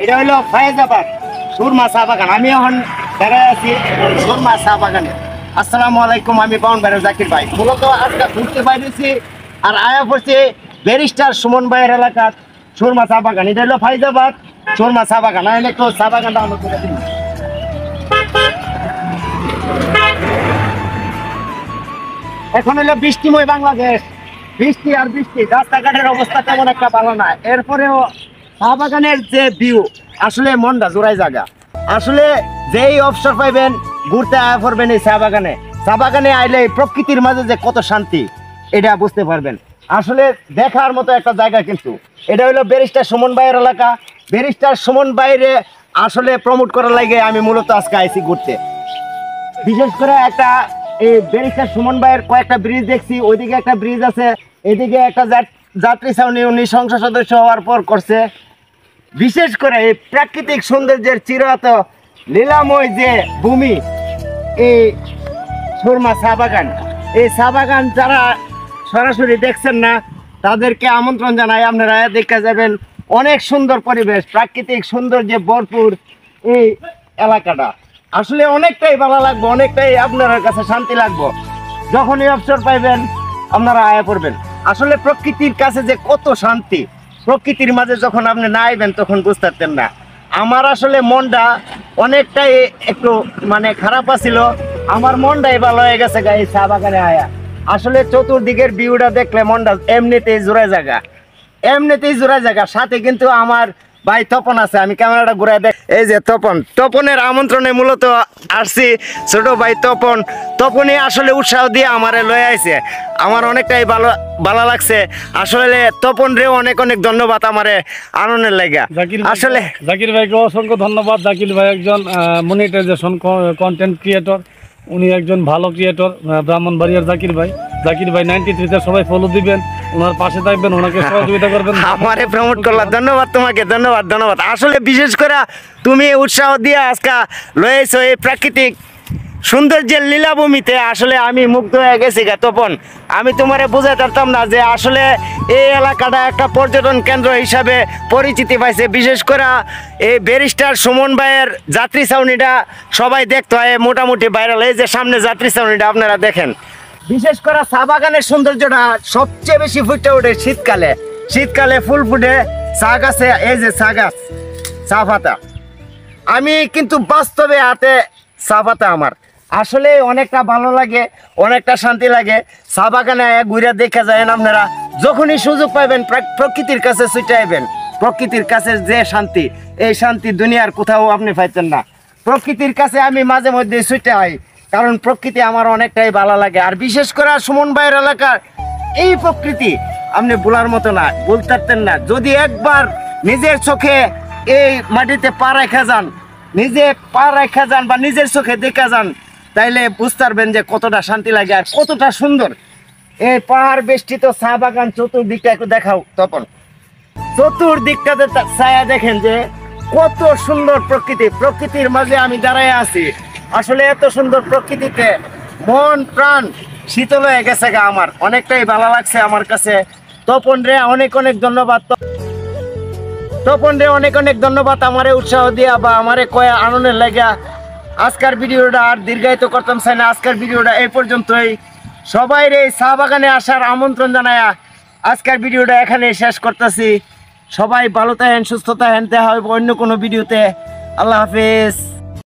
এটা হলো ফায়েজাবাদ সুরমা চা বাগান। আমি এখন বেড়ায় আছি সুরমা চা বাগানে। আসসালামু আলাইকুম, আমি বাউন ভাই জাকির ভাই। মূলত আজকে ঘুরতে বাইরেছি আর আয়া পড়ছে ব্যারিস্টার সুমন ভাইয়ের এলাকার সুরমা চা বাগান। এটা হলো ফায়েজাবাদ সুরমা চা বাগান। আমি একটু চা বাগানটা আমার করে দিন। এখন হলো বৃষ্টিময় বাংলাদেশ, বৃষ্টি আর বৃষ্টি, রাস্তাঘাটের অবস্থা তেমন একটা ভালো না। এরপরেও চা বাগানের যে ভিউ, আসলে মনটা জোড়াই জায়গা। আসলে যেই অবসর পাইবেন ঘুরতে আয়া পড়বেন এই চা বাগানে। চা বাগানে আইলে প্রকৃতির মাঝে যে কত শান্তি এটা বুঝতে পারবেন। আসলে দেখার মতো একটা জায়গা। কিন্তু এটা হলো ব্যারিস্টার সুমন ভাইয়ের এলাকা। ব্যারিস্টার সুমন ভাইয়ের আসলে প্রমোট করার লাগে আমি মূলত আজকে আইছি ঘুরতে। বিশেষ করে একটা এই ব্যারিস্টার সুমন ভাইয়ের কয়েকটা ব্রিজ দেখছি। ওইদিকে একটা ব্রিজ আছে, এদিকে একটা যাত্রী ছাউনি উনি সংসদ সদস্য হওয়ার পর করছে। বিশেষ করে এই প্রাকৃতিক সৌন্দর্যের চিরায়ত লীলাময় যে ভূমি এই সুরমা চা বাগান। এই চা বাগান যারা সরাসরি দেখছেন না তাদেরকে আমন্ত্রণ জানাই, আপনারা দেখে যাবেন। অনেক সুন্দর পরিবেশ, প্রাকৃতিক সৌন্দর্যে ভরপুর এই এলাকাটা। আসলে অনেকটাই ভালো লাগবে, অনেকটাই আপনার কাছে শান্তি লাগবে। যখনই অবসর পাইবেন আপনারা আয়া পড়বেন। আসলে প্রকৃতির কাছে যে কত শান্তি, প্রকৃতির মাঝে যখন আপনি না আইবেন তখন বুঝতে পারতেন না। আমার আসলে মনটা অনেকটাই একটু মানে খারাপ আছিল, আমার মনটাই ভালো হয়ে গেছে এই চা বাগানে আয়া। আসলে চতুর্দিকের ভিউটা দেখলে মনটা এমনিতেই জোড়ায় জায়গা, এমনিতেই জোড়ায় জায়গা। সাথে কিন্তু আমার ভাই তপন আছে, আমি ক্যামেরাটা ঘুরে দেখ। এই যে তপনের আমন্ত্রণে মূলত আসছি। ছোট ভাই তপনই আসলে উৎসাহ দিয়ে আমারে লয়ে আইছে। আমার অনেকটাই ভালো লাগছে। আসলে তপন রে অনেক অনেক ধন্যবাদ আমারে আনন্দের লাগা। আসলে জাকির ভাইকে অসংখ্য ধন্যবাদ। জাকির ভাই একজন মনিটাইজেশন কন্টেন্ট ক্রিয়েটর, উনি একজন ভালো ক্রিয়েটর। ব্রাহ্মণবাড়িয়ার জাকির ভাই 93-তে সবাই ফলো দিবেন, ওনার পাশে থাকবেন, ওনাকে সহযোগিতা করবেন। আমারে প্রমোট করলা, ধন্যবাদ তোমাকে, ধন্যবাদ। আসলে বিশেষ করে তুমি উৎসাহ দিয়ে আজকে লয়েছো এই প্রাকৃতিক সৌন্দর্যের লীলাভূমিতে। আসলে আমি মুগ্ধ হয়ে গেছি গা তপন। আমি তোমারে বুঝাতে পারতাম না যে আসলে এই এলাকাটা একটা পর্যটন কেন্দ্র হিসাবে পরিচিতি পাইছে। বিশেষ করে এই ব্যারিস্টার সুমন ভাইয়ের যাত্রী ছাউনিটা সবাই দেখতে হয়, মোটামুটি ভাইরাল। এই যে সামনে যাত্রী ছাউনিটা আপনারা দেখেন। বিশেষ করে চা বাগানের সৌন্দর্যটা সবচেয়ে বেশি ফুটে ওঠে শীতকালে ফুল ফুটে চা গাছে। এই যে চা গাছ, চা পাতা, আমি কিন্তু বাস্তবে হাতে চা পাতা আমার আসলে অনেকটা ভালো লাগে, অনেকটা শান্তি লাগে। চা বাগানে ঘুরে দেখে যায় আপনারা। যখনই সুযোগ পাইবেন প্রকৃতির কাছে ছুটে আইবেন। প্রকৃতির কাছে যে শান্তি, এই শান্তি দুনিয়ার কোথাও আপনি পাইতেন না। প্রকৃতির কাছে আমি মাঝে মধ্যে ছুটে আই, কারণ প্রকৃতি আমার অনেকটাই ভালো লাগে। আর বিশেষ করে সুমন ভাইয়ের এলাকার এই প্রকৃতি আপনি বলার মতো না, বলতে পারতেন না। যদি একবার নিজের চোখে এই মাটিতে পা রেখে যান, বা নিজের চোখে দেখা যান, তাইলে বুঝতে পারবেন যে কতটা শান্তি লাগে আর কতটা সুন্দর এই পাহাড় বেষ্টিত চা বাগান। চতুর্দিকটা একটু দেখাও তপন, চতুর্দিকটাতে ছায়া দেখেন যে কত সুন্দর প্রকৃতির মাঝে আমি দাঁড়ায় আছি। আসলে এত সুন্দর প্রকৃতিতে মন প্রাণ শীতল হয়ে গেছে গা। আমার অনেকটাই ভালো লাগছে আমার কাছে। তপন রে অনেক ধন্যবাদ। তপন রে অনেক ধন্যবাদ আমারে উৎসাহ দিয়া বা আমারে কয়া আনন্দের লাগা। আজকের ভিডিওটা আর দীর্ঘায়িত করতাম চাই না। আজকের ভিডিওটা এই পর্যন্তই। সবাই রে চা বাগানে আসার আমন্ত্রণ জানায়া আজকের ভিডিওটা এখানে শেষ করতেছি। সবাই ভালো থাকেন, সুস্থ থাকেন। দেখা হবে অন্য কোনো ভিডিওতে। আল্লাহ হাফেজ।